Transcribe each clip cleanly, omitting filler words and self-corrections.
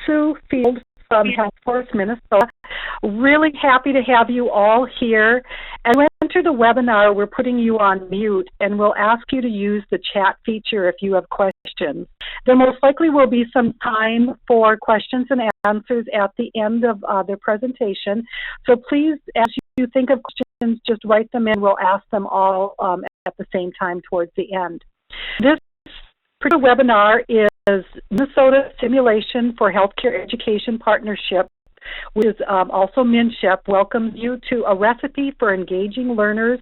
Sue Field from Health Force Minnesota. Really happy to have you all here. And when you enter the webinar, we're putting you on mute, and we'll ask you to use the chat feature if you have questions. There most likely will be some time for questions and answers at the end of the presentation. So please, as you think of questions, just write them in. We'll ask them all at the same time towards the end. This particular webinar is Minnesota Simulation for Healthcare Education Partnership, which is also MSHEP, welcomes you to a recipe for engaging learners,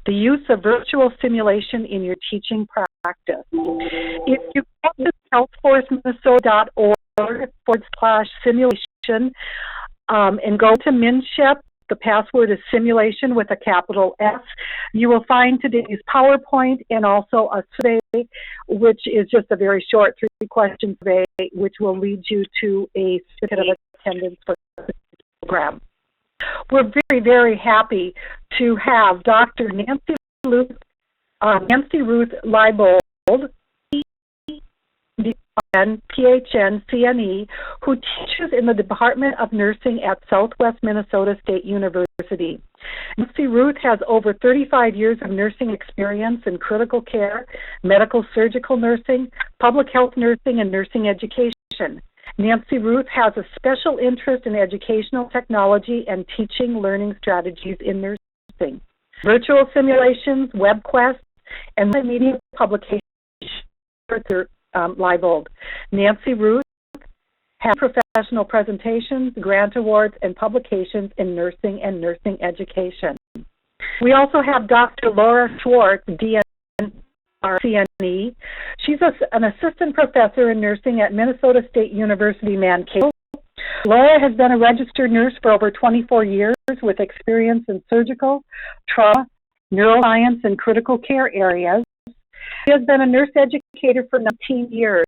the use of virtual simulation in your teaching practice. If you go to healthforceminnesota.org/simulation and go to MSHEP, the password is simulation with a capital S. You will find today's PowerPoint and also a survey, which is just a very short 3-question survey, which will lead you to a certificate of attendance for the program. We're very, very happy to have Dr. Nancy Ruth Leibold, PhD, CNE, who teaches in the Department of Nursing at Southwest Minnesota State University. Nancy Ruth has over 35 years of nursing experience in critical care, medical surgical nursing, public health nursing, and nursing education. Nancy Ruth has a special interest in educational technology and teaching learning strategies in nursing, virtual simulations, web quests, and multimedia publications. Leibold. Nancy Ruth has professional presentations, grant awards, and publications in nursing and nursing education. We also have Dr. Laura Schwartz, DN, CNE. She's an assistant professor in nursing at Minnesota State University, Mankato. Laura has been a registered nurse for over 24 years with experience in surgical, trauma, neuroscience, and critical care areas. She has been a nurse educator for 19 years.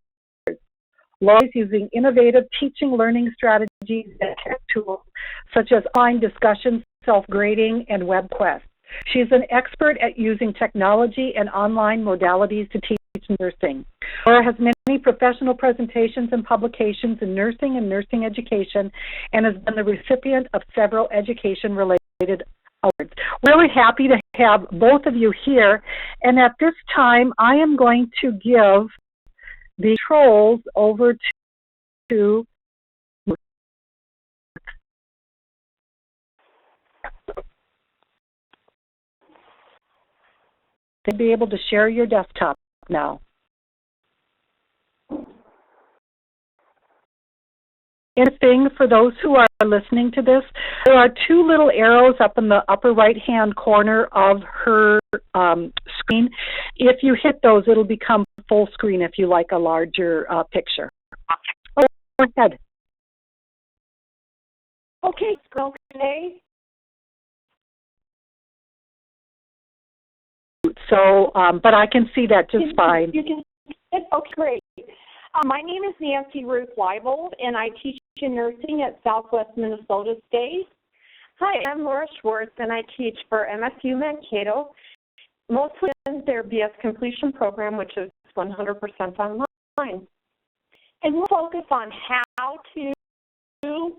Laura is using innovative teaching learning strategies and tech tools such as online discussions, self-grading, and web quests. She is an expert at using technology and online modalities to teach nursing. Laura has many professional presentations and publications in nursing and nursing education and has been the recipient of several education-related awards. Really happy to have both of you here, and at this time I am going to give the controls over to to be able to share your desktop now. Interesting for those who are listening to this, there are 2 little arrows up in the upper right-hand corner of her screen. If you hit those, it'll become full screen if you like a larger picture. Go ahead. Okay, okay. So, but I can see that just fine. You can, okay, great. My name is Nancy Ruth Leibold, and I teach in nursing at Southwest Minnesota State. Hi, I'm Laura Schwartz, and I teach for MSU Mankato, mostly in their BS completion program, which is 100% online. And we'll focus on how to use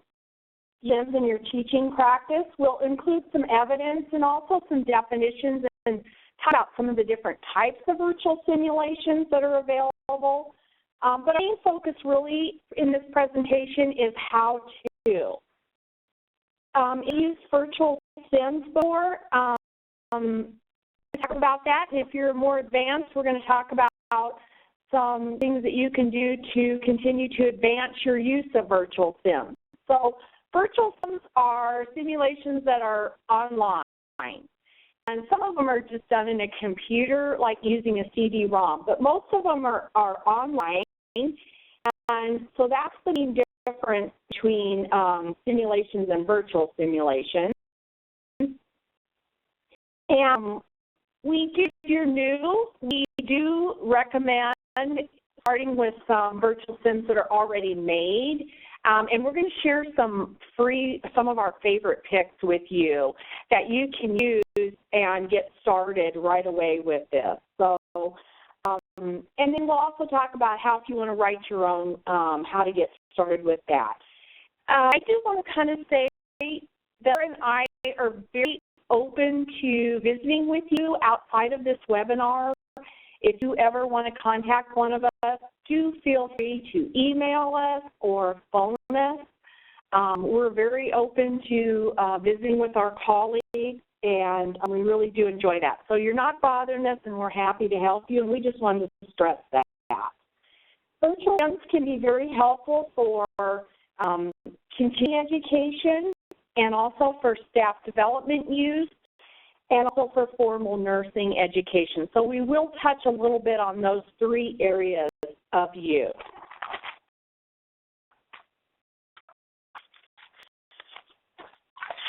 in your teaching practice. We'll include some evidence and also some definitions and talk about some of the different types of virtual simulations that are available. But our main focus really in this presentation is how to. Use virtual sims before. Talk about that. If you're more advanced, we're going to talk about some things that you can do to continue to advance your use of virtual sims. So virtual sims are simulations that are online. And some of them are just done in a computer, like using a CD-ROM. But most of them are online. And so that's the main difference between simulations and virtual simulations. And if you're new, we do recommend starting with some virtual sims that are already made. And we're going to share some of our favorite picks with you that you can use and get started right away with this. So and then we'll also talk about how, if you want to write your own, how to get started with that. I do want to kind of say that Sarah and I are very open to visiting with you outside of this webinar. If you ever want to contact one of us, do feel free to email us or phone us. We're very open to visiting with our colleagues, and we really do enjoy that. So you're not bothering us, and we're happy to help you, and we just wanted to stress that. Virtual events can be very helpful for continuing education and also for staff development use and also for formal nursing education. So we will touch a little bit on those three areas of use.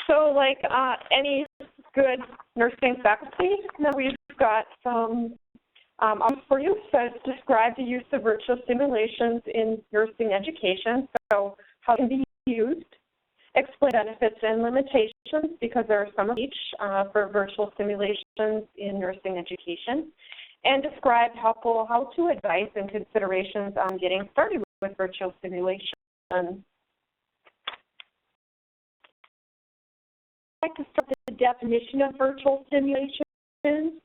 So like any good nursing faculty, now we've got some for you that describe the use of virtual simulations in nursing education. So how it can be used, explain benefits and limitations, because there are some of each for virtual simulations in nursing education, and describe how-to advice and considerations on getting started with virtual simulation. I'd like to start with the definition of virtual simulations.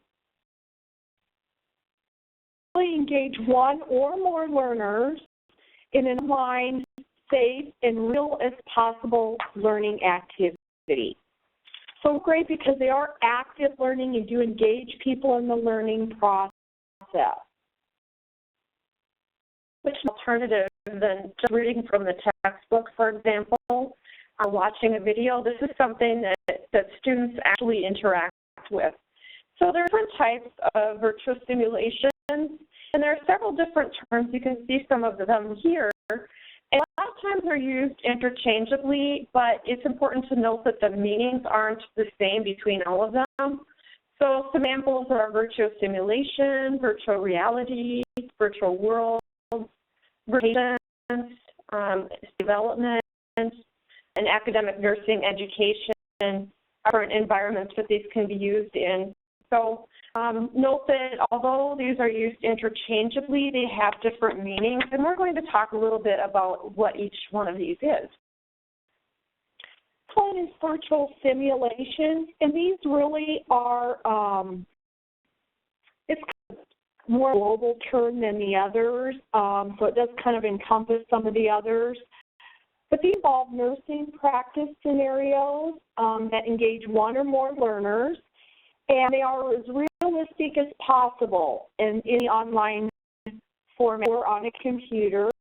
We engage one or more learners in an online, safe, and real as possible learning activity. So great, because they are active learning and do engage people in the learning process. Which is an alternative than just reading from the textbook, for example, or watching a video. This is something that students actually interact with. So there are different types of virtual simulations, and there are several different terms. You can see some of them here. And a lot of times they're used interchangeably, but it's important to note that the meanings aren't the same between all of them. So some examples are virtual simulation, virtual reality, virtual world, virtual development, and academic nursing education are different environments that these can be used in. So note that although these are used interchangeably, they have different meanings, and we're going to talk a little bit about what each one of these is. One is virtual simulations, and these really are, it's kind of more global term than the others, so it does kind of encompass some of the others. But these involve nursing practice scenarios that engage one or more learners, and they are as realistic as possible in the online format or on a computer,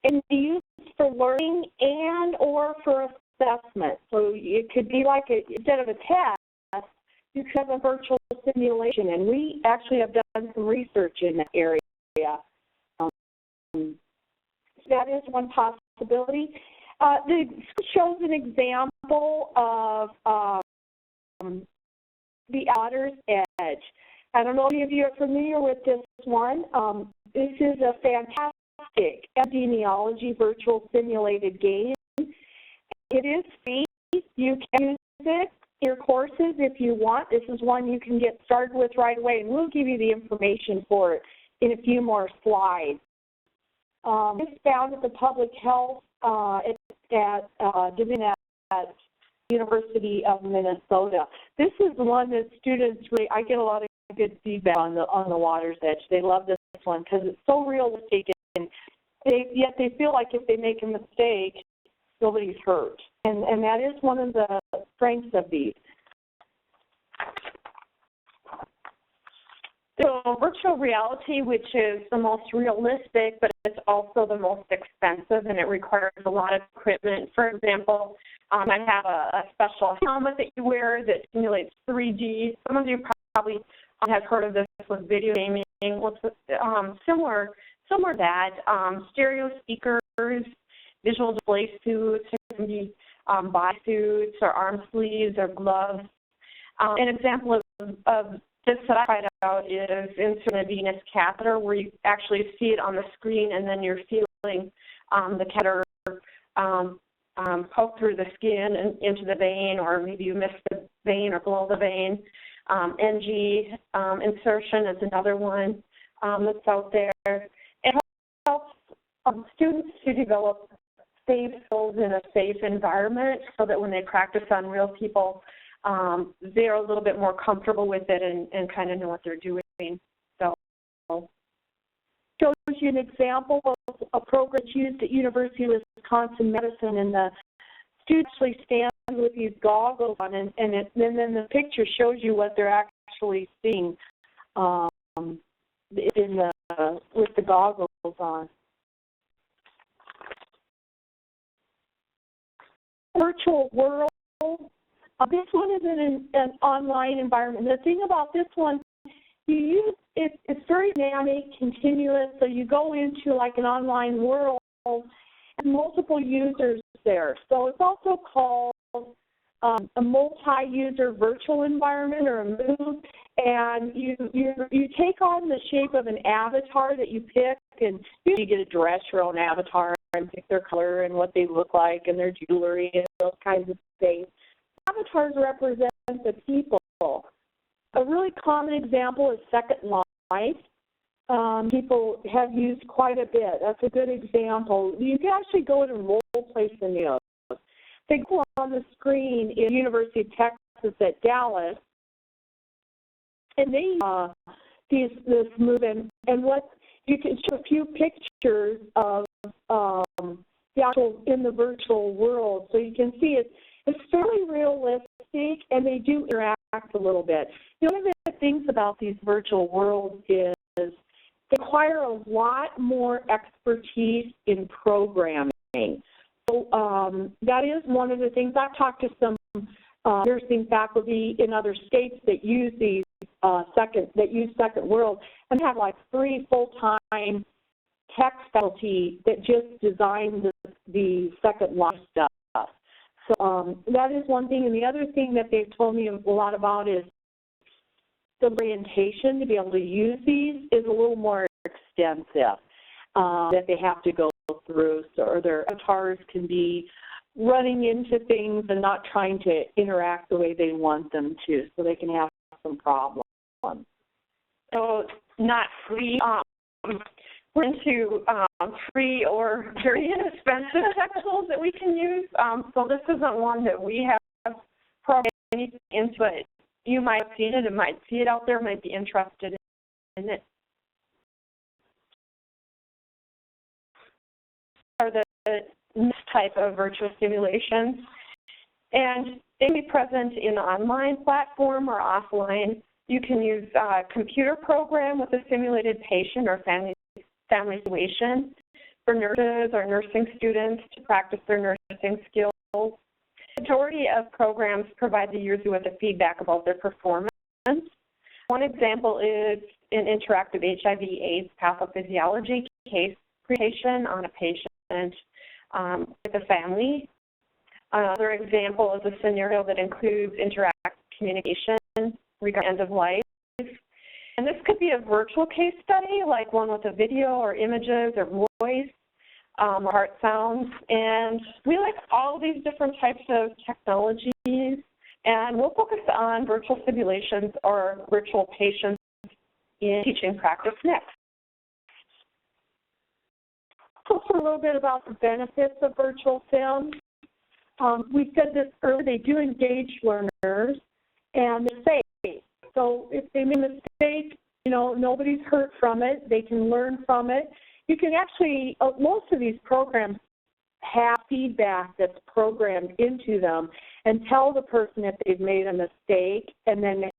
and used for learning and or for assessment. So it could be like instead of a test, you could have a virtual simulation, and we actually have done some research in that area. That is one possibility. This shows an example of the Otter's Edge. I don't know if any of you are familiar with this one. This is a fantastic epidemiology virtual simulated game. It is free. You can use it in your courses if you want. This is one you can get started with right away, and we'll give you the information for it in a few more slides. It's found at the Public Health Division at University of Minnesota. This is the one that students really, I get a lot of good feedback on the Water's Edge. They love this one because it's so realistic, and yet they feel like if they make a mistake, nobody's hurt. And that is one of the strengths of these. So virtual reality, which is the most realistic, but it's also the most expensive, and it requires a lot of equipment. For example, I have a special helmet that you wear that simulates 3D. Some of you probably have heard of this with video gaming. Similar to that, stereo speakers, visual display suits, it can be body suits or arm sleeves or gloves. An example of this that I tried out is inserting a venous catheter, where you actually see it on the screen, and then you're feeling the catheter poke through the skin and into the vein, or maybe you miss the vein or below the vein. NG insertion is another one. that's out there. It helps students to develop safe skills in a safe environment so that when they practice on real people, they're a little bit more comfortable with it and kind of know what they're doing. So, shows you an example of a program used at University of Wisconsin-Madison, and the students actually stand with these goggles on, and then the picture shows you what they're actually seeing with the goggles on. Virtual world. This one is in an online environment. The thing about this one, you use it's very dynamic, continuous. So you go into like an online world and multiple users there. So it's also called a multi-user virtual environment, or a MOOC. And you take on the shape of an avatar that you pick, and you get to dress your own avatar and pick their color and what they look like and their jewelry and those kinds of things. Avatars represent the people. A really common example is Second Life. People have used quite a bit. That's a good example. You can actually go in and role play scenarios. They go on the screen in University of Texas at Dallas, and they this movement, and what you can show a few pictures of the actual in the virtual world, so you can see it's fairly realistic, and they do interact a little bit. One of the things about these virtual worlds is they require a lot more expertise in programming. So that is one of the things. I've talked to some nursing faculty in other states that use these Second World, and have like 3 full-time tech faculty that just design the Second Life stuff. So that is one thing. And the other thing that they've told me a lot about is the orientation to be able to use these is a little more extensive that they have to go through, or their avatars can be running into things and not trying to interact the way they want them to, so they can have some problems. So not free. We're into free or very inexpensive tech tools that we can use. So this isn't one that we have programmed anything into, but you might have seen it and might see it out there, might be interested in it. Are the next type of virtual simulations, and they can be present in an online platform or offline. You can use a computer program with a simulated patient or family situation for nurses or nursing students to practice their nursing skills. The majority of programs provide the user with a feedback about their performance. One example is an interactive HIV/AIDS pathophysiology case presentation on a patient with a family. Another example is a scenario that includes interactive communication regarding end of life. And this could be a virtual case study, like one with a video or images or voice or heart sounds. And we like all these different types of technologies, and we'll focus on virtual simulations or virtual patients in teaching practice next. Talk a little bit about the benefits of virtual sim. We said this earlier, they do engage learners, and they're safe. So if they make a mistake, nobody's hurt from it. They can learn from it. You can actually, most of these programs have feedback that's programmed into them and tell the person if they've made a mistake, and then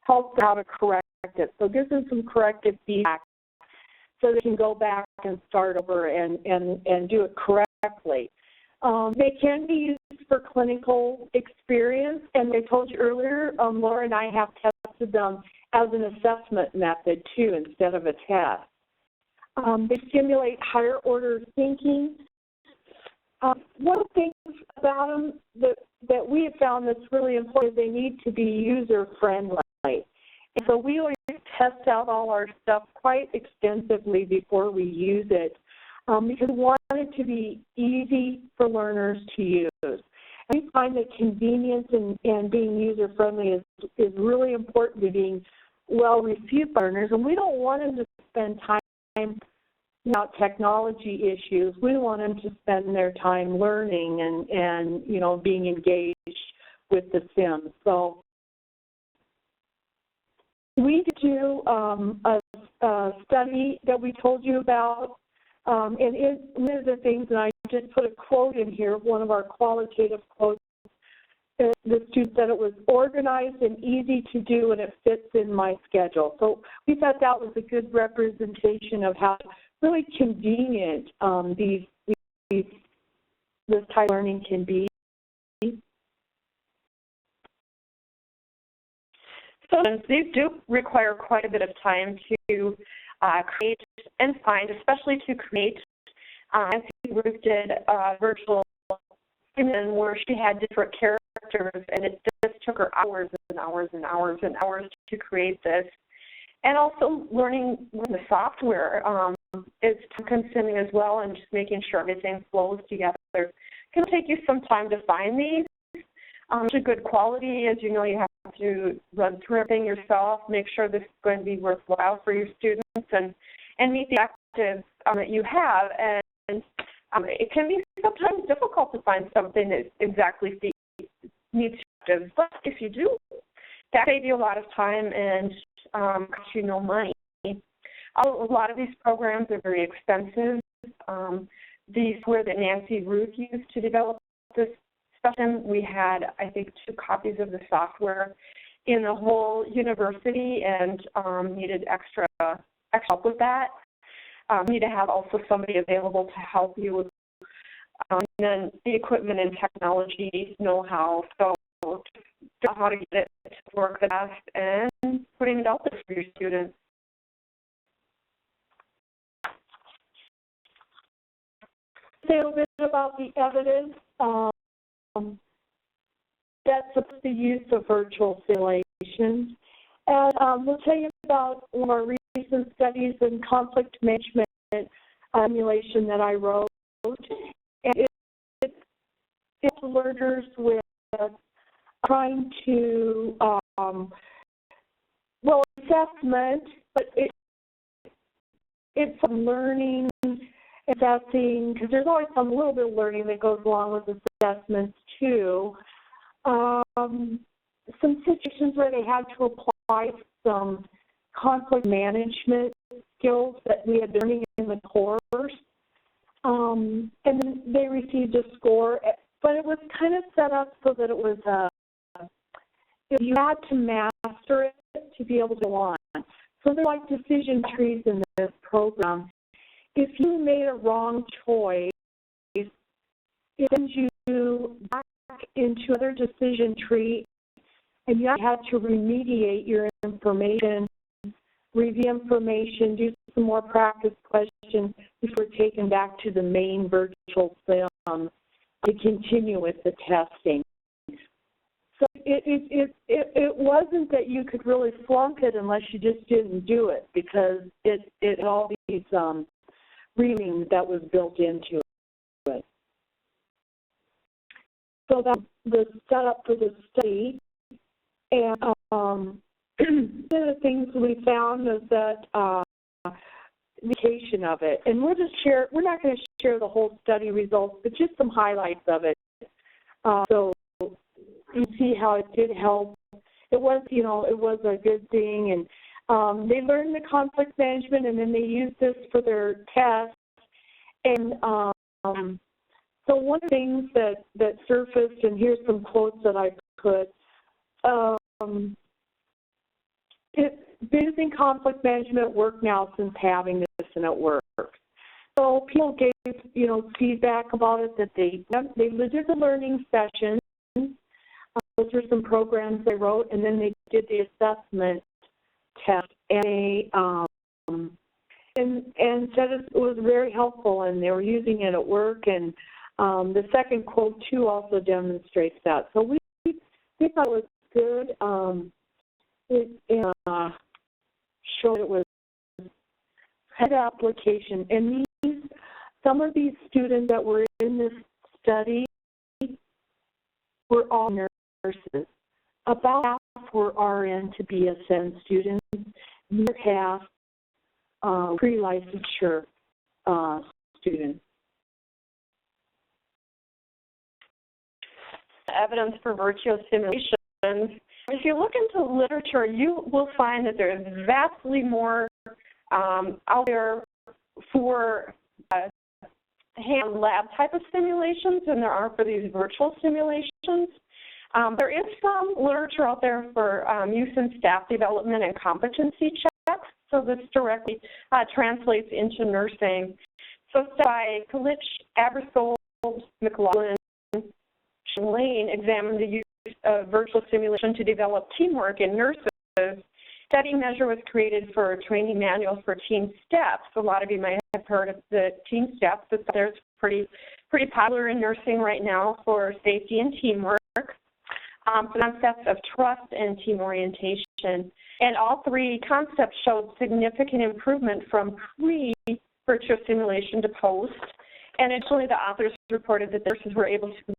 help them how to correct it. So give them some corrective feedback so they can go back and start over and do it correctly. They can be used for clinical experience, and I told you earlier, Laura and I have tested them as an assessment method too, instead of a test. They stimulate higher order thinking. One of the things about them that we have found that's really important is they need to be user-friendly. And so we always test out all our stuff quite extensively before we use it, because we want it to be easy for learners to use. And we find that convenience and being user-friendly is really important to being well-received by learners, and we don't want them to spend time without technology issues. We want them to spend their time learning and you know, being engaged with the Sims. So we do a study that we told you about, and one of the things, and I just put a quote in here, one of our qualitative quotes, the student said it was organized and easy to do and it fits in my schedule. So we thought that was a good representation of how really convenient this type of learning can be. So these do require quite a bit of time to create and find, especially to create. Nancy Ruth did a virtual simulation where she had different characters, and it just took her hours and hours and hours and hours to create this. And also learning the software is time-consuming as well, and just making sure everything flows together. It can take you some time to find these. To good quality, as you know, you have to run through everything yourself, make sure this is going to be worthwhile for your students, and meet the objectives that you have. And it can be sometimes difficult to find something that exactly meets your objectives, but if you do, that saves you a lot of time and costs you no money. A lot of these programs are very expensive. The software that Nancy Ruth used to develop this session, we had, I think, 2 copies of the software in the whole university, and needed extra help with that. You need to have also somebody available to help you with and then the equipment and technology know-how, so how to get it to work the best and putting it out there for your students. Say a little bit about the evidence that supports the use of virtual simulations. And we'll tell you about one of our recent studies in conflict management simulation that I wrote. And it's learners with trying to, assessment, but it's learning, assessing, because there's always some little bit of learning that goes along with assessments too. Some situations where they had to apply some conflict management skills that we had been learning in the course. And then they received a score, but it was kind of set up so that it was, you had to master it to be able to go on. So they're like decision trees in this program. If you made a wrong choice, it sends you back into another decision tree, and you had to remediate your information, review information, do some more practice questions before taken back to the main virtual sim to continue with the testing. So it wasn't that you could really flunk it unless you just didn't do it, because it had all these reading that was built into it. So that's the setup for the study. And one of the things we found is that indication of it, and we're not going to share the whole study results, but just some highlights of it. So you see how it did help. It was, it was a good thing, and they learned the conflict management, and then they used this for their tests. And so one of the things that surfaced, and here's some quotes that I put. Been using conflict management work now since having this, and it works. So people gave, feedback about it, that they did the learning sessions. Those were some programs they wrote, and then they did the assessment test, and they and said it was very helpful, and they were using it at work. And the second quote too also demonstrates that. So we thought it was good. It showed it was head application, and some of these students that were in this study were all nurses. About half were RN to BSN students, half pre-licensure students. Evidence for virtual simulations. If you look into literature, you will find that there is vastly more out there for hand lab type of simulations than there are for these virtual simulations. There is some literature out there for use in staff development and competency checks, so this directly translates into nursing. So by Kalich, Abersold, McLaughlin, Lane examined the use of virtual simulation to develop teamwork in nurses. Study measure was created for training manuals for team steps. A lot of you might have heard of the team steps. It's pretty popular in nursing right now for safety and teamwork. Concepts of trust and team orientation. And all three concepts showed significant improvement from pre-virtual simulation to post. And additionally, the authors reported that nurses were able to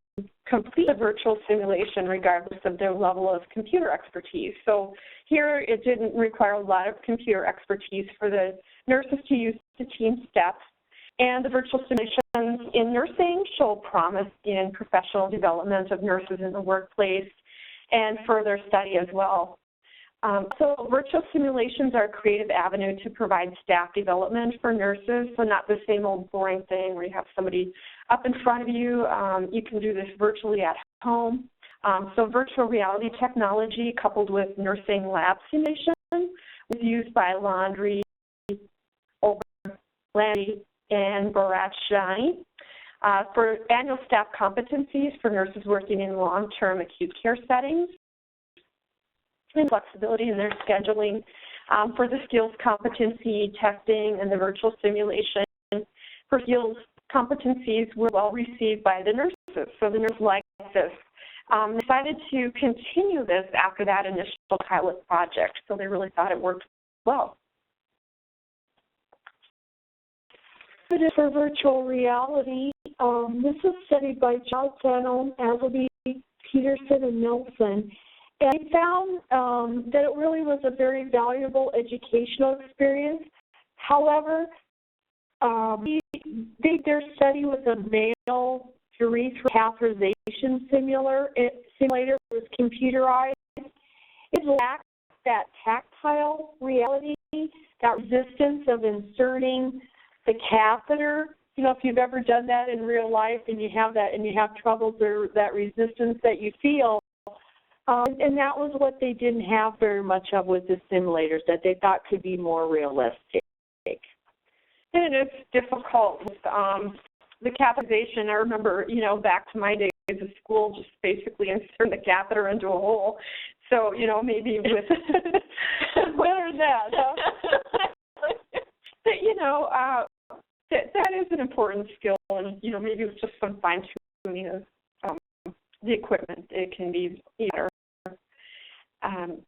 complete a virtual simulation regardless of their level of computer expertise. So here it didn't require a lot of computer expertise for the nurses to use the team steps. And the virtual simulations in nursing show promise in professional development of nurses in the workplace and further study as well. So virtual simulations are a creative avenue to provide staff development for nurses, so not the same old boring thing where you have somebody up in front of you. You can do this virtually at home. So virtual reality technology coupled with nursing lab simulation was used by Landry, Oberlandi, and Barachani for annual staff competencies for nurses working in long-term acute care settings, and flexibility in their scheduling for the skills competency testing and the virtual simulation. For skills competencies were well received by the nurses, so the nurses liked this. Decided to continue this after that initial pilot project, so they really thought it worked well. For virtual reality, this was studied by Jalzano, Appleby, Peterson, and Nelson. And I found that it really was a very valuable educational experience. However, they did their study with a male urethral catheterization simulator. It was computerized. It lacked that tactile reality, that resistance of inserting the catheter. You know, if you've ever done that in real life and you have that and you have troubles or that resistance that you feel, and that was what they didn't have very much of with the simulators that they thought could be more realistic. And it's difficult with the catheterization. I remember, you know, back to my days of school, just basically inserting the catheter into a hole. So, you know, maybe with Better than that, huh? But, you know, that is an important skill, and, you know, maybe with just some fine-tuning of the equipment, it can be better. And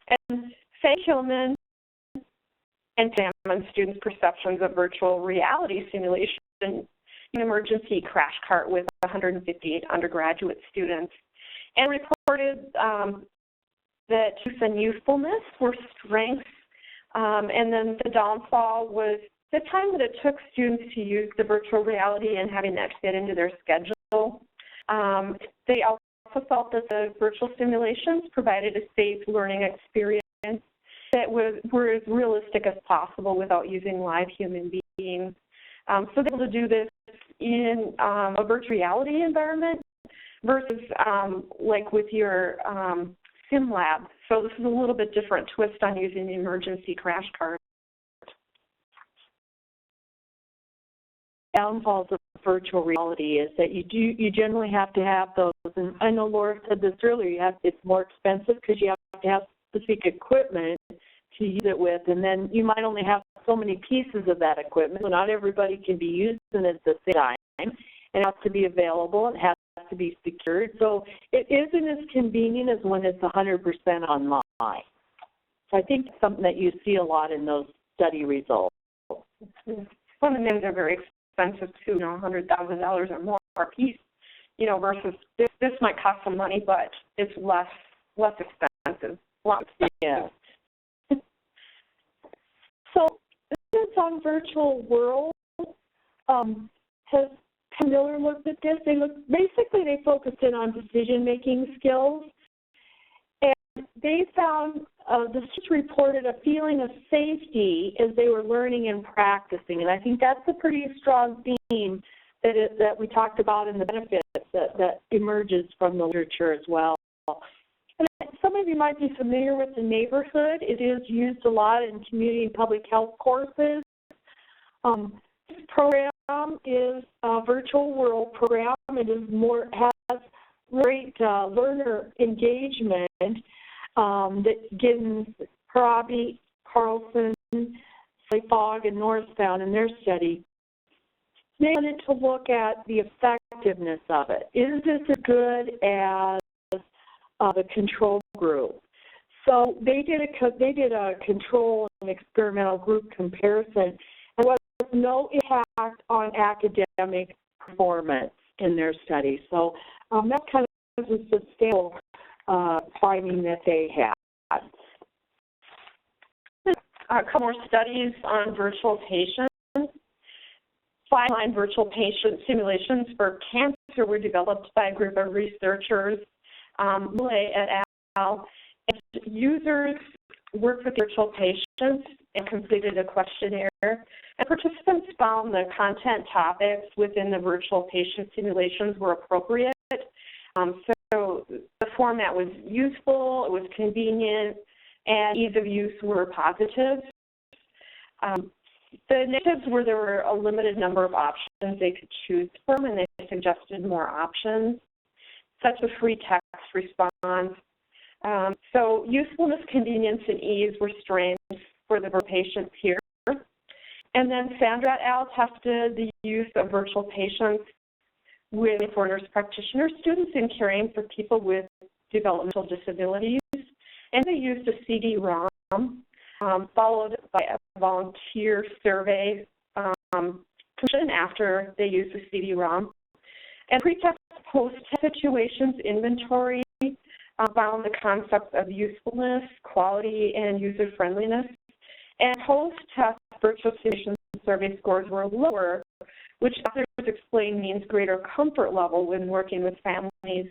Faye Hillman examined students' perceptions of virtual reality simulation in an emergency crash cart with 158 undergraduate students, and reported that truth and youthfulness were strengths, and then the downfall was the time that it took students to use the virtual reality and having that fit into their schedule. They also felt that the virtual simulations provided a safe learning experience that were as realistic as possible without using live human beings. So they're able to do this in a virtual reality environment versus like with your sim lab. So this is a little bit different twist on using the emergency crash cart. Downfalls of virtual reality is that you generally have to have those, and I know Laura said this earlier, it's more expensive because you have to have specific equipment to use it with, and then you might only have so many pieces of that equipment, so not everybody can be using it at the same time. It has to be available, it has to be secured, so it isn't as convenient as when it's 100% online. So I think it's something that you see a lot in those study results. Some of them are very expensive too, you know, $100,000 or more a piece, you know, versus this might cost some money, but it's less expensive. Yeah. So this Participants on Virtual World has Miller looked at this. They focused in on decision-making skills, and they found the students reported a feeling of safety as they were learning and practicing, and I think that's a pretty strong theme that we talked about in the benefits that emerges from the literature as well. And some of you might be familiar with the neighborhood. It is used a lot in community and public health courses. This program is a virtual world program. It is has great learner engagement that Giddens, Harabi, Carlson, Fogg, and Northbound in their study. They wanted to look at the effectiveness of it. Is this as good as the control group? So they did a control and experimental group comparison, and there was no impact on academic performance in their study. So that kind of was a substantial finding that they had. A couple more studies on virtual patients. 5-line virtual patient simulations for cancer were developed by a group of researchers, Millay et al. And users worked with virtual patients and completed a questionnaire. And participants found the content topics within the virtual patient simulations were appropriate. So the format was useful, it was convenient, and ease of use were positive. The negatives were there were a limited number of options they could choose from, and they suggested more options, such as free text response. So usefulness, convenience, and ease were strengths for the patients here. And then Sandra et al. Tested the use of virtual patients for nurse practitioner students in caring for people with developmental disabilities. And they used a CD-ROM, followed by a volunteer survey after they used the CD-ROM. And pre-test post-test situations inventory found the concepts of usefulness, quality, and user-friendliness. And post-test virtual simulation survey scores were lower, which authors explain means greater comfort level when working with families,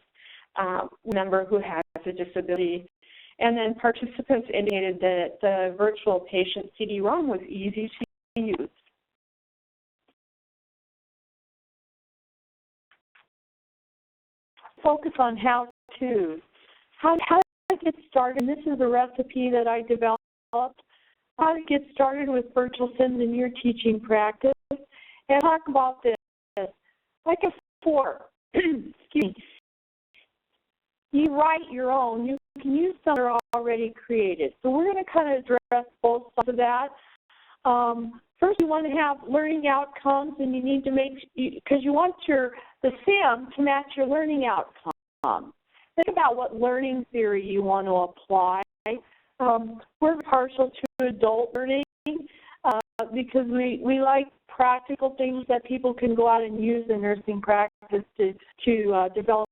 member who has a disability. And then participants indicated that the virtual patient CD-ROM was easy to use. Focus on how-tos. How to get started, and this is a recipe that I developed, how to get started with virtual sims in your teaching practice, and talk about this. Like before, excuse me, you write your own, you can use some that are already created. So we're going to kind of address both sides of that. First, you want to have learning outcomes, and you need to make, because you want the sim to match your learning outcome. Think about what learning theory you want to apply. We're partial to adult learning because we like practical things that people can go out and use in nursing practice to develop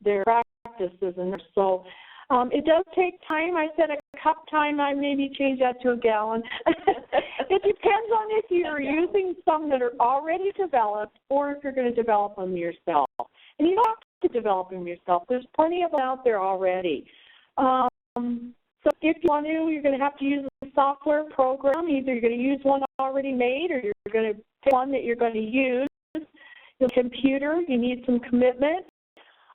their practices. And so it does take time. I said a cup time. I maybe change that to a gallon. It depends on if you're using some that are already developed or if you're going to develop them yourself. And you don't have to develop them yourself. There's plenty of them out there already. So if you want to, you're going to have to use a software program. Either you're going to use one already made or you're going to pick one that you're going to use. Your computer, you need some commitment.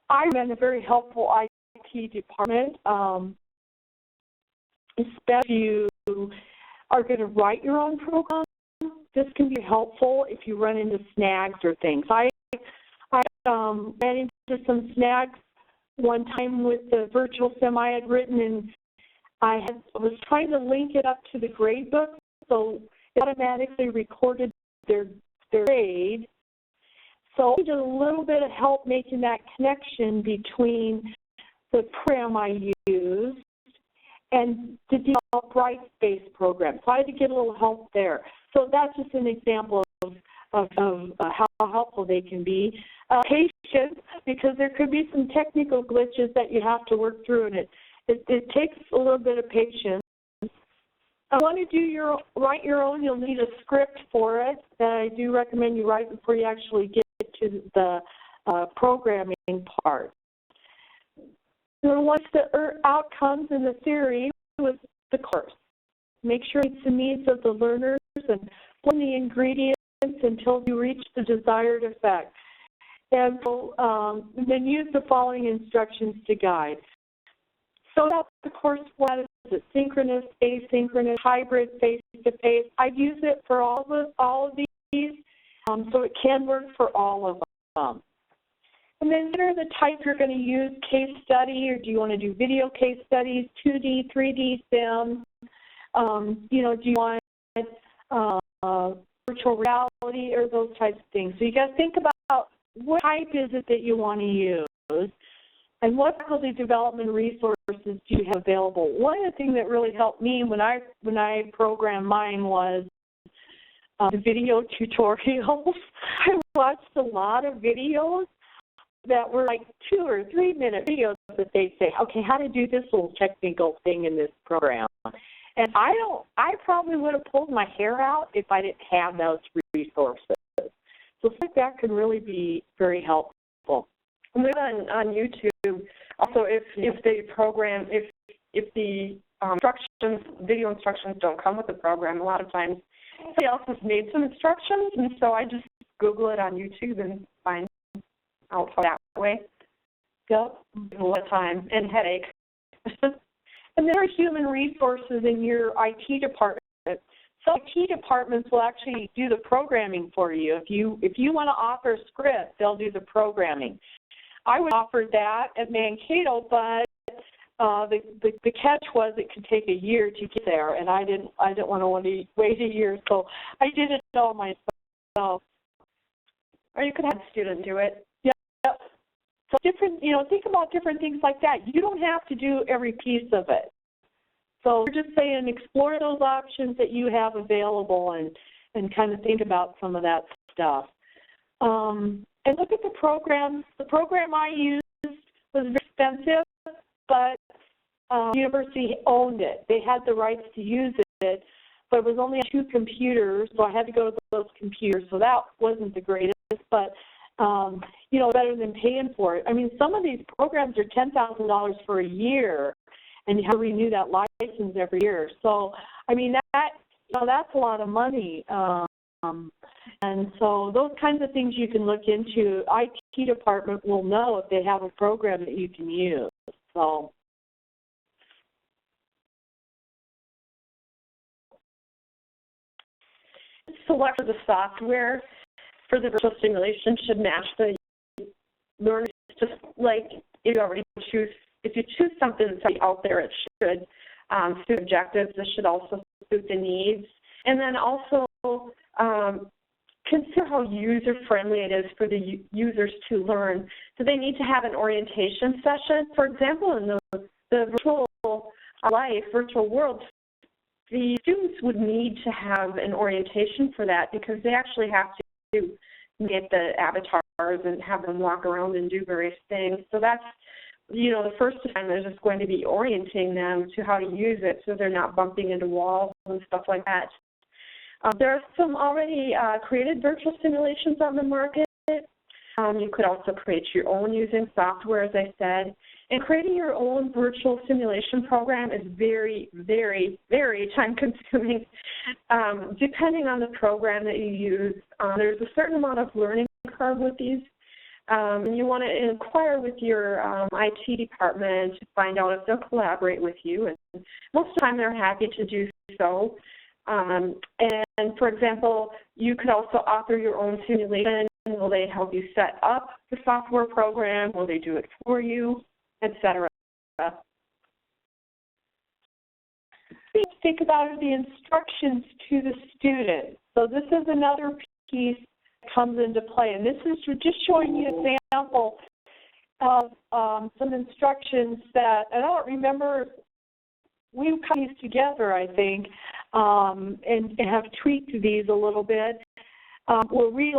I recommend a very helpful IT department, especially if you are going to write your own program. This can be helpful if you run into snags or things. I ran into some snags one time with the virtual sim I had written, and I was trying to link it up to the grade book, so it automatically recorded their grade. So I needed a little bit of help making that connection between the program I used and the develop rights-based program. So I had to get a little help there. So that's just an example of how helpful they can be. Patience, because there could be some technical glitches that you have to work through, and it takes a little bit of patience. want to write your own, you'll need a script for it. I do recommend you write before you actually get to the programming part. Once the outcomes in the theory with the course, make sure it meets the needs of the learners and form the ingredients until you reach the desired effect. And then use the following instructions to guide. So that's the course, what is it? Synchronous, asynchronous, hybrid, face-to-face. I've used it for all of these, so it can work for all of them. And then what are the type you're going to use, case study, or do you want to do video case studies, 2D, 3D sim? Do you want virtual reality or those types of things? So you got to think about what type is it that you want to use, and what faculty development resources do you have available. One of the things that really helped me when I programmed mine was the video tutorials. I watched a lot of videos that were like 2 or 3 minute videos that they say, okay, how to do this little technical thing in this program. And I probably would have pulled my hair out if I didn't have those resources. So I think that could really be very helpful. And then on YouTube, also if the video instructions don't come with the program, a lot of times somebody else has made some instructions, and so I just Google it on YouTube and find out that way. Yep. A lot of time and headache. And there are human resources in your IT department. Some IT departments will actually do the programming for you. If you want to author a script, they'll do the programming. I would offer that at Mankato, but the catch was it could take a year to get there, and I didn't want to wait a year, so I did it all myself. Or you could have a student do it. Yeah. So think about different things like that. You don't have to do every piece of it. So we're just saying explore those options that you have available and kind of think about some of that stuff. And look at the programs. The program I used was very expensive, but the university owned it. They had the rights to use it, but it was only on 2 computers, so I had to go to those computers. So that wasn't the greatest, but better than paying for it. I mean, some of these programs are $10,000 for a year, and you have to renew that license every year. So, I mean, that's a lot of money. And so those kinds of things you can look into. IT department will know if they have a program that you can use. So. Select the software for the virtual simulation should match the learners. Just like if you choose something that's out there, it should suit objectives. This should also suit the needs. And then also consider how user-friendly it is for the users to learn. Do they need to have an orientation session? For example, in the virtual virtual world, the students would need to have an orientation for that because they actually have to get the avatars and have them walk around and do various things. So that's, the first assignment is just going to be orienting them to how to use it so they're not bumping into walls and stuff like that. There are some already created virtual simulations on the market. You could also create your own using software, as I said. And creating your own virtual simulation program is very, very, very time-consuming. Depending on the program that you use, there's a certain amount of learning curve with these. You want to inquire with your IT department to find out if they'll collaborate with you. And most of the time, they're happy to do so. And for example, you could also author your own simulation. Will they help you set up the software program? Will they do it for you, etc.? Think about the instructions to the student. So this is another piece that comes into play. And this is just showing you an example of some instructions that, and I don't remember, we've cut these together, I think, and have tweaked these a little bit, where we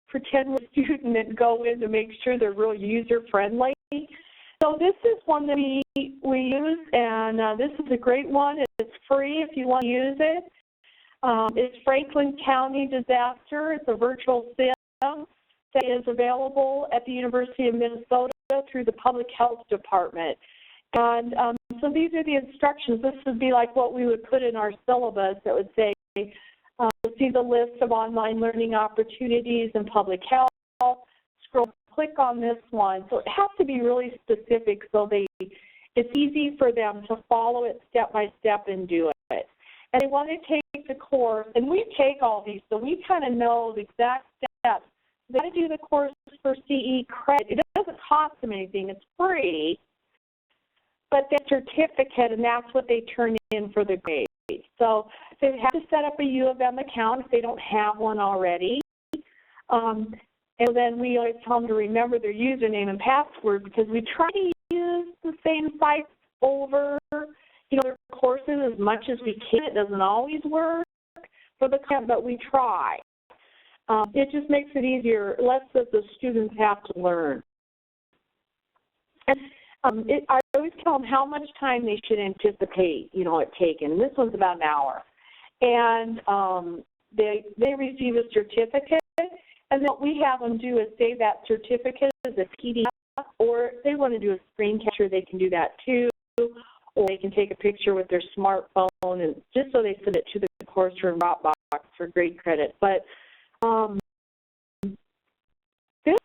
pretend we're a student and go in to make sure they're real user-friendly. So this is one that we use, and this is a great one. It's free if you want to use it. It's Franklin County Disaster. It's a virtual sim that is available at the University of Minnesota through the Public Health Department. And so these are the instructions. This would be like what we would put in our syllabus that would say, see the list of online learning opportunities in public health. Scroll, click on this one. So it has to be really specific so it's easy for them to follow it step by step and do it. And they want to take the course, and we take all these, so we kind of know the exact steps. They got to do the course for CE credit. It doesn't cost them anything. It's free. But that certificate, and that's what they turn in for the grade. So they have to set up a U of M account if they don't have one already. And then we always tell them to remember their username and password because we try to use the same sites over, their courses as much as we can. It doesn't always work for the content, but we try. It just makes it easier, less that the students have to learn. And I always tell them how much time they should anticipate, it taking. This one's about an hour. And they receive a certificate, and then what we have them do is save that certificate as a PDF, or if they want to do a screen capture, they can do that too, or they can take a picture with their smartphone, and just so they send it to the course room Dropbox for grade credit. But this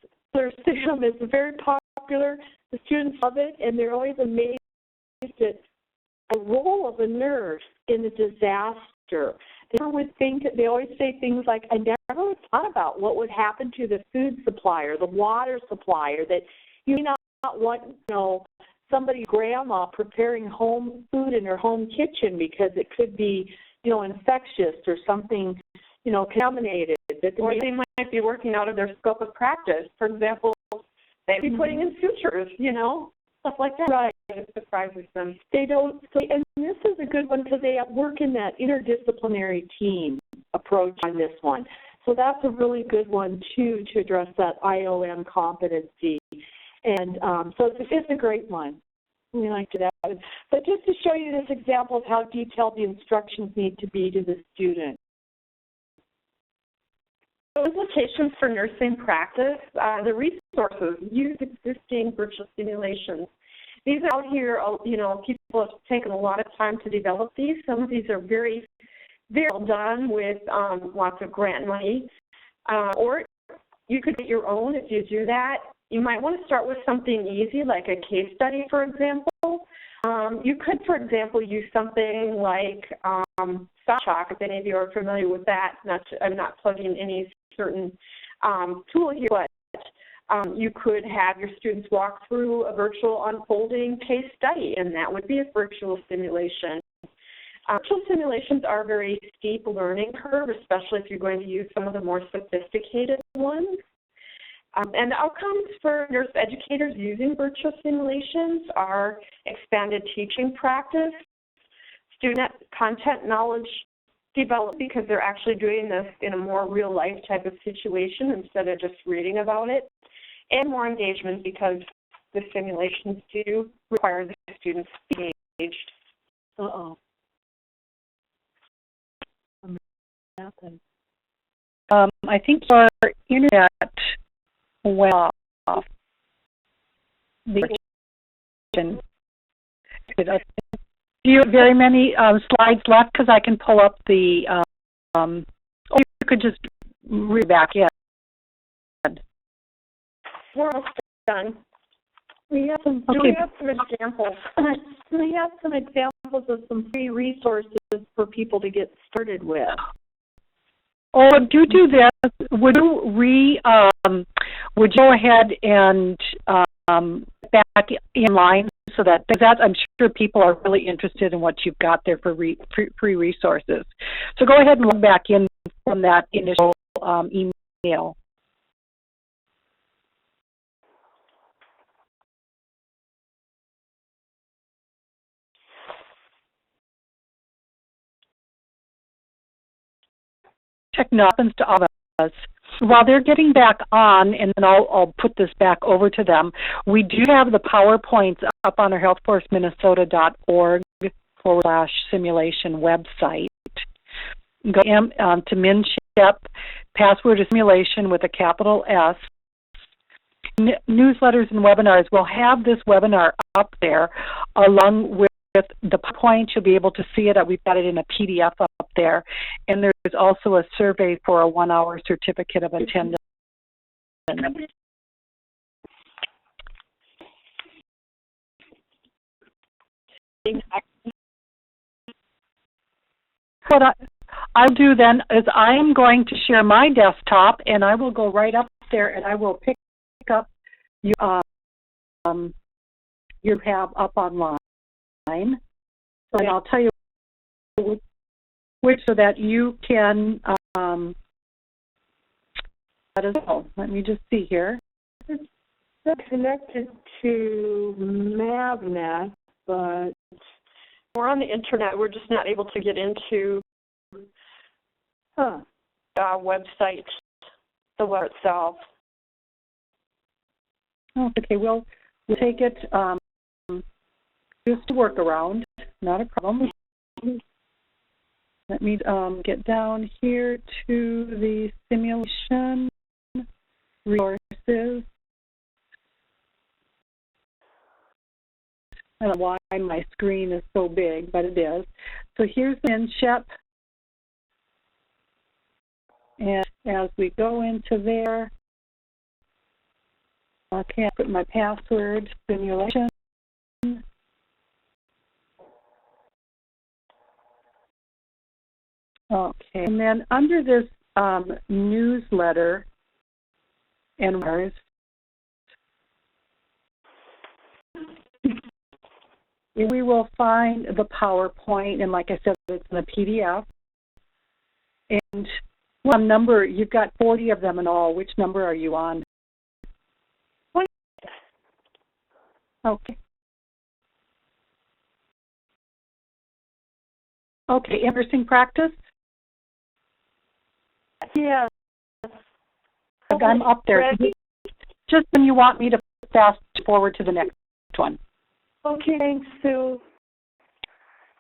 system is very popular. The students love it, and they're always amazed at the role of a nurse in a disaster. They never would think, they always say things like, I never would thought about what would happen to the food supplier, the water supplier, that you may not want, somebody's grandma preparing home food in her home kitchen because it could be, infectious or something, contaminated. Or they might be working out of their scope of practice. For example, they'd be putting in sutures, stuff like that. Right. It surprises them. They don't, and this is a good one because they work in that interdisciplinary team approach on this one. So that's a really good one, too, to address that IOM competency. And so it's a great one. We like to that. But just to show you this example of how detailed the instructions need to be to the student. Implications for nursing practice, the resources, use existing virtual simulations. These are out here, people have taken a lot of time to develop these. Some of these are very, very well done with lots of grant money. Or you could get your own if you do that. You might want to start with something easy like a case study, for example. You could, for example, use something like Shock, if any of you are familiar with that. I'm not plugging any certain tool here, but you could have your students walk through a virtual unfolding case study, and that would be a virtual simulation. Virtual simulations are a very steep learning curve, especially if you're going to use some of the more sophisticated ones. And the outcomes for nurse educators using virtual simulations are expanded teaching practice, student content knowledge developed because they're actually doing this in a more real-life type of situation instead of just reading about it, and more engagement because the simulations do require the students to be engaged. I think your internet went off. Do you have very many slides left? Because I can pull up the, or you could just read back in. We're almost done. We have some examples. We have some examples of some free resources for people to get started with. Oh, do this. Would you would you go ahead and back in line so that I'm sure people are really interested in what you've got there for free resources. So go ahead and log back in from that initial email. Technology happens to all of us. While they're getting back on, and then I'll put this back over to them, we do have the PowerPoints up on our healthforceminnesota.org MSHEP/simulation website. Go to MSHEP, password is simulation with a capital S. Newsletters and webinars. We'll have this webinar up there along with the PowerPoint. You'll be able to see it. We've got it in a PDF up there. And there's also a survey for a 1-hour certificate of attendance. What I'll do then is I am going to share my desktop, and I will go right up there, and I will pick up you have up online. And I'll tell you which so that you can let us know. Let me just see here. It's connected to MavNet, but we're on the internet. We're just not able to get into our website, the web itself. Oh, okay, we'll take it just to work around. Not a problem. Let me get down here to the simulation resources. I don't know why my screen is so big, but it is. So here's the MSHEP. And as we go into there, okay, I put my password, simulation. Okay, and then under this newsletter and webinars, we will find the PowerPoint, and like I said, it's in a PDF. And what number, you've got 40 of them in all. Which number are you on? 20. Okay. Okay, nursing practice? Yeah. I'm up there. Just when you want me to fast forward to the next one. Okay, thanks, Sue.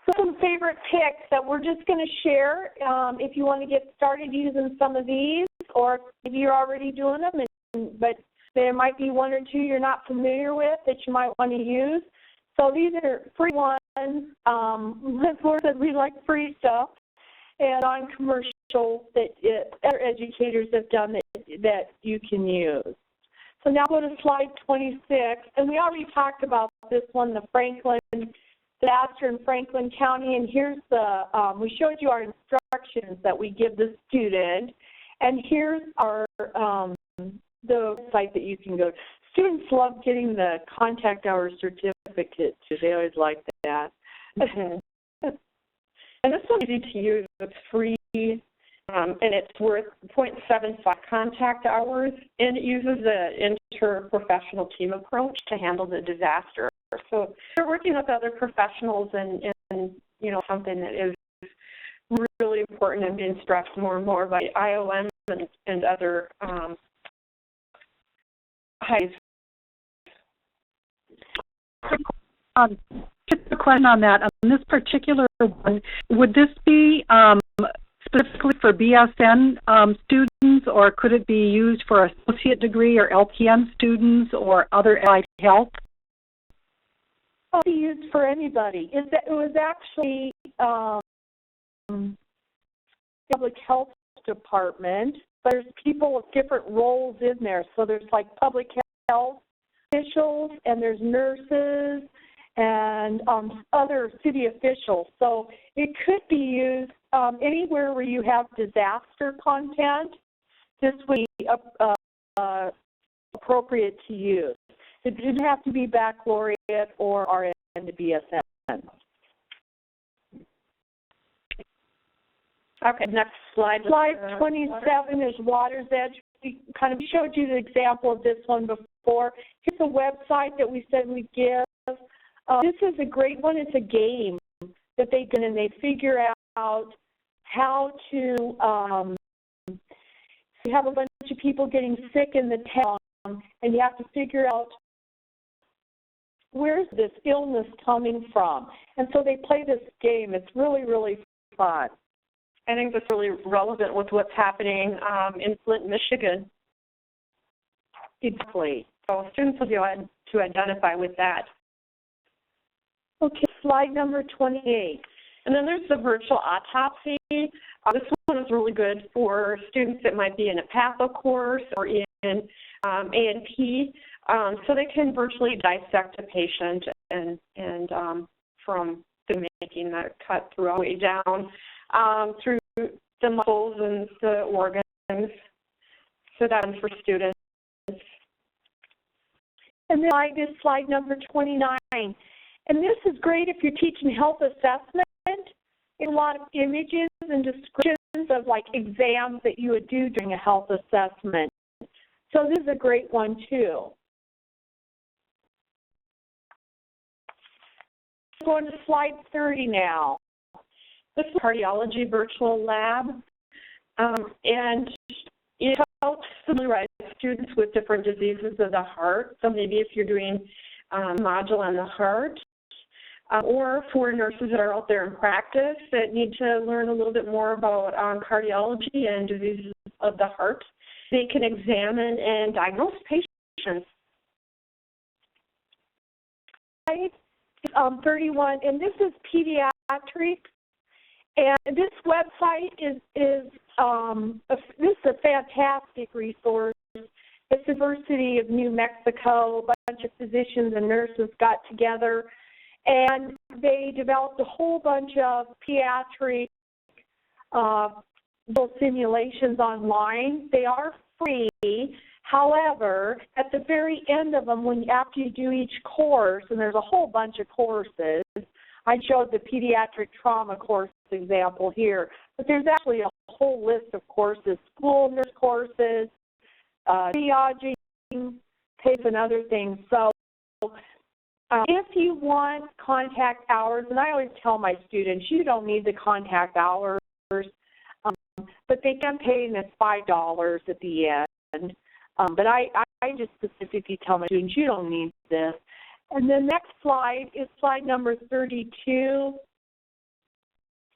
So some favorite picks that we're just going to share if you want to get started using some of these, or if you're already doing them, but there might be one or two you're not familiar with that you might want to use. So these are free ones. As Laura said, we like free stuff, and non-commercial that other educators have done that you can use. So now go to slide 26, and we already talked about this one, the Franklin disaster in Franklin County, and here's the, we showed you our instructions that we give the student, and here's our, the site that you can go to. Students love getting the contact hour certificate, too. They always like that. And this one's easy to use. It's free. And it's worth 0.75 contact hours, and it uses the interprofessional team approach to handle the disaster. So they're working with other professionals, and you know, something that is really important and being stressed more and more by IOM and other highs. Just a question on that. On this particular one, would this be specifically for BSN students, or could it be used for associate degree or LPN students or other allied health? It can be used for anybody. It was actually public health department, but there's people with different roles in there. So there's like public health officials, and there's nurses, and other city officials. So it could be used anywhere where you have disaster content. This would be appropriate to use. It didn't have to be baccalaureate or RN to BSN. Okay, next slide. Slide 27 is Water's Edge. We kind of showed you the example of this one before. Here's a website that we said we'd give. This is a great one. It's a game that they do, and they figure out how to, you have a bunch of people getting sick in the town, and you have to figure out where's this illness coming from? And so they play this game. It's really, really fun. I think that's really relevant with what's happening in Flint, Michigan. Exactly. So students will be able to identify with that. Okay, slide number 28. And then there's the virtual autopsy. This one is really good for students that might be in a patho course or in A&P, so they can virtually dissect a patient and from making the cut through all the way down through the muscles and the organs. So that's for students. And then slide number 29. And this is great if you're teaching health assessment. A lot of images and descriptions of like exams that you would do during a health assessment. So this is a great one too. Going to slide 30 now. This is a cardiology virtual lab, and it helps familiarize students with different diseases of the heart. So maybe if you're doing module on the heart, or for nurses that are out there in practice that need to learn a little bit more about cardiology and diseases of the heart, they can examine and diagnose patients. Slide 31, and this is pediatrics. And this website is this is a fantastic resource. It's the University of New Mexico. A bunch of physicians and nurses got together, and they developed a whole bunch of pediatric simulations online. They are free. However, at the very end of them, after you do each course, and there's a whole bunch of courses, I showed the pediatric trauma course example here, but there's actually a whole list of courses, school nurse courses, triaging, tapes, and other things. So if you want contact hours, and I always tell my students, you don't need the contact hours, but they can pay, and it's $5 at the end. But I just specifically tell my students, you don't need this. And the next slide is slide number 32.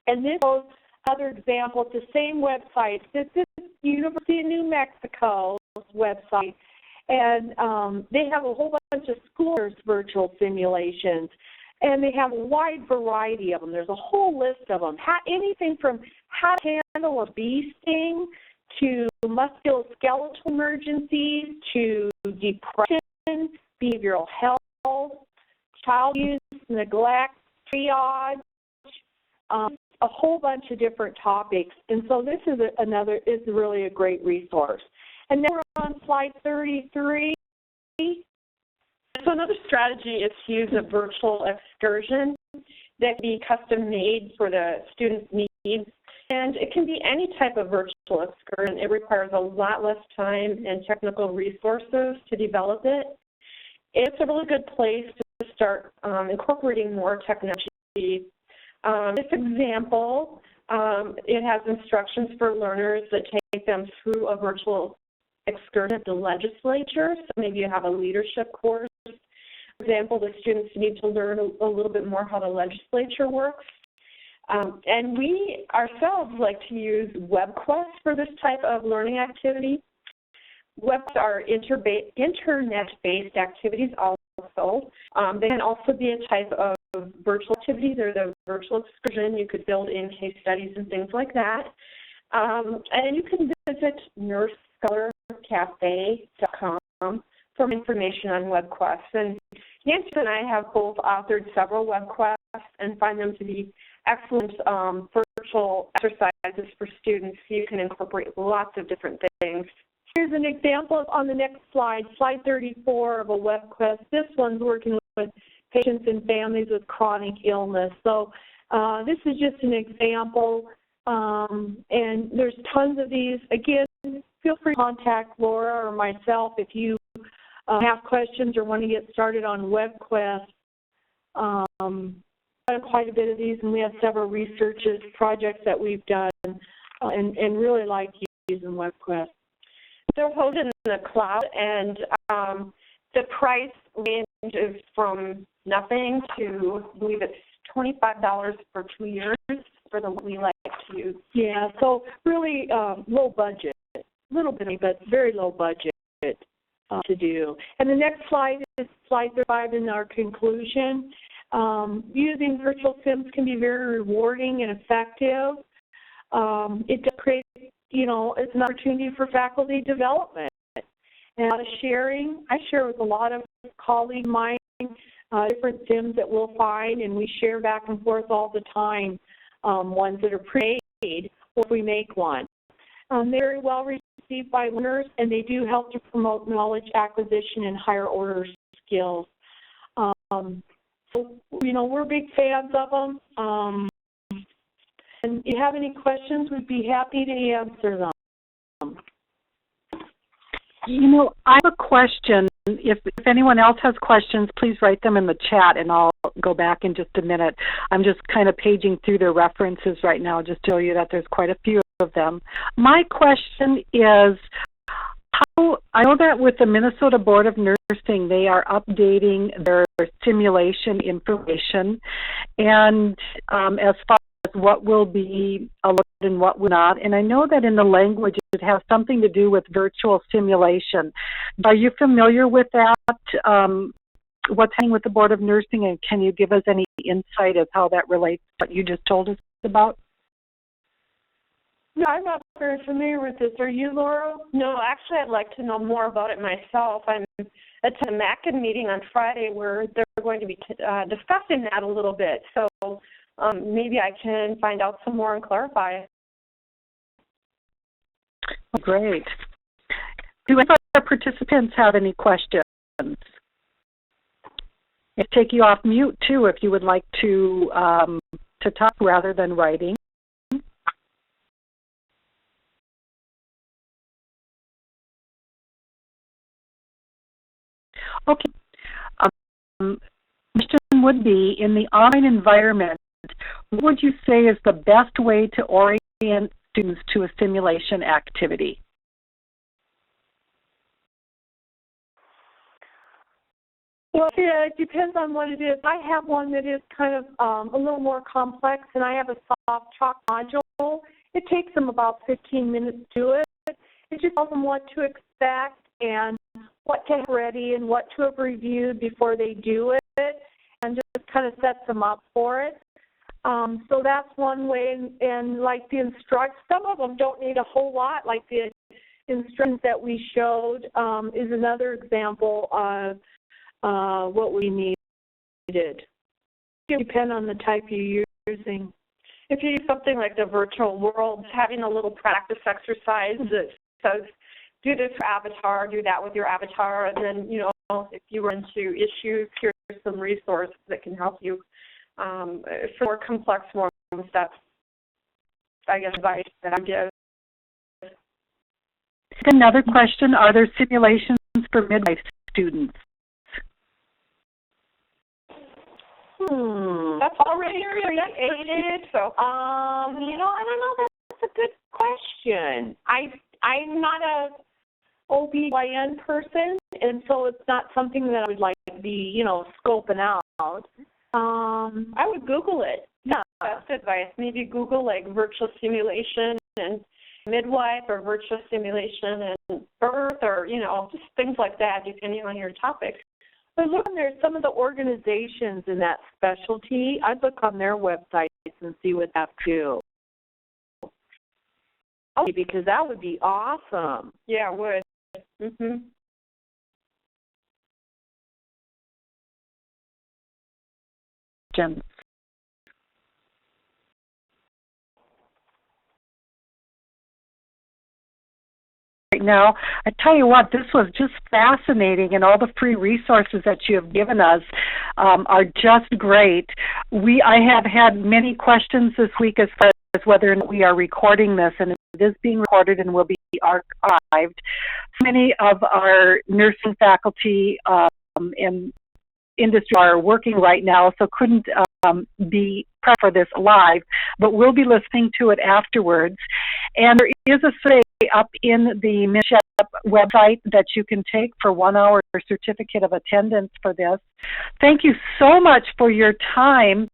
And this is another example. It's the same website. This is University of New Mexico's website. And they have a whole bunch of schoolers virtual simulations. And they have a wide variety of them. There's a whole list of them. Anything from how to handle a bee sting to musculoskeletal emergencies to depression, behavioral health, child use, neglect, triage, a whole bunch of different topics. And so this is really a great resource. And then we're on slide 33. So another strategy is to use a virtual excursion that can be custom made for the student's needs. And it can be any type of virtual excursion. It requires a lot less time and technical resources to develop it. It's a really good place to start incorporating more technology. This example, it has instructions for learners that take them through a virtual excursion at the legislature. So maybe you have a leadership course. For example, the students need to learn a little bit more how the legislature works. And we ourselves like to use WebQuest for this type of learning activity. WebQuest are internet-based activities also. They can also be a type of virtual activity. They're the virtual excursion. You could build in case studies and things like that. And you can visit nursescholarcafe.com for more information on WebQuest. And Nancy and I have both authored several WebQuests and find them to be excellent virtual exercises for students. You can incorporate lots of different things. Here's an example on the next slide, slide 34 of a WebQuest. This one's working with patients and families with chronic illness. So this is just an example, and there's tons of these. Again, feel free to contact Laura or myself if you have questions or want to get started on WebQuest. Quite a bit of these, and we have several research projects that we've done and really like using WebQuest. They're hosted in the cloud, and The price ranges from nothing to, I believe it's $25 for 2 years for the one we like to use. Yeah, so really low budget, a little bit, but very low budget to do. And the next slide is slide 5 in our conclusion. Using virtual sims can be very rewarding and effective. It does create, it's an opportunity for faculty development. And a lot of sharing. I share with a lot of colleagues of mine different sims that we'll find, and we share back and forth all the time, ones that are pre-made, or if we make one. They're very well received by learners, and they do help to promote knowledge acquisition and higher order skills. So, we're big fans of them. And if you have any questions, we'd be happy to answer them. I have a question. If anyone else has questions, please write them in the chat, and I'll go back in just a minute. I'm just kind of paging through the references right now just to show you that there's quite a few of them. My question is, I know that with the Minnesota Board of Nursing, they are updating their simulation information, and as far as what will be allowed and what will not, and I know that in the language it has something to do with virtual simulation. Are you familiar with that? What's happening with the Board of Nursing, and can you give us any insight as how that relates to what you just told us about? No, I'm not very familiar with this. Are you, Laura? No, actually, I'd like to know more about it myself. I'm at a MACN meeting on Friday where they're going to be discussing that a little bit. So maybe I can find out some more and clarify. Great. Do any of our participants have any questions? I'll take you off mute, too, if you would like to talk rather than writing. Okay. Question would be, in the online environment, what would you say is the best way to orient students to a simulation activity? Well, yeah, it depends on what it is. I have one that is kind of a little more complex, and I have a soft chalk module. It takes them about 15 minutes to do it. It just tells them what to expect and what to have ready and what to have reviewed before they do it, and just kind of sets them up for it. So that's one way, and like the some of them don't need a whole lot, like the instructions that we showed is another example of what we needed. It depends on the type you're using. If you use something like the virtual world, having a little practice exercise that says, do this for avatar, do that with your avatar, and then, if you run into issues, here's some resources that can help you. For more complex forms, that's, I guess, advice that I give. Another question, are there simulations for midwife students? That's already created, so, I don't know, that's a good question. I'm not a OB/GYN person, and so it's not something that I would like to be, scoping out. I would Google it. Yeah, that's advice. Maybe Google like virtual simulation and midwife, or virtual simulation and birth, or just things like that, depending on your topic. But look, there's some of the organizations in that specialty. I'd look on their websites and see what they do. Because that would be awesome. Yeah, it would. Mhm. Right now, I tell you what, this was just fascinating, and all the free resources that you have given us are just great. I have had many questions this week as far as whether or not we are recording this, and it is being recorded and will be archived. Many of our nursing faculty and industry are working right now, so couldn't be prepped for this live, but we'll be listening to it afterwards. And there is a survey up in the MSHEP website that you can take for 1 hour certificate of attendance for this. Thank you so much for your time,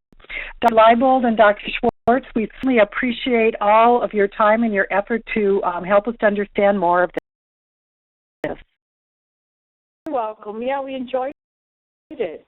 Dr. Leibold and Dr. Schwartz. We certainly appreciate all of your time and your effort to help us to understand more of this. You're welcome. Yeah, we enjoyed it.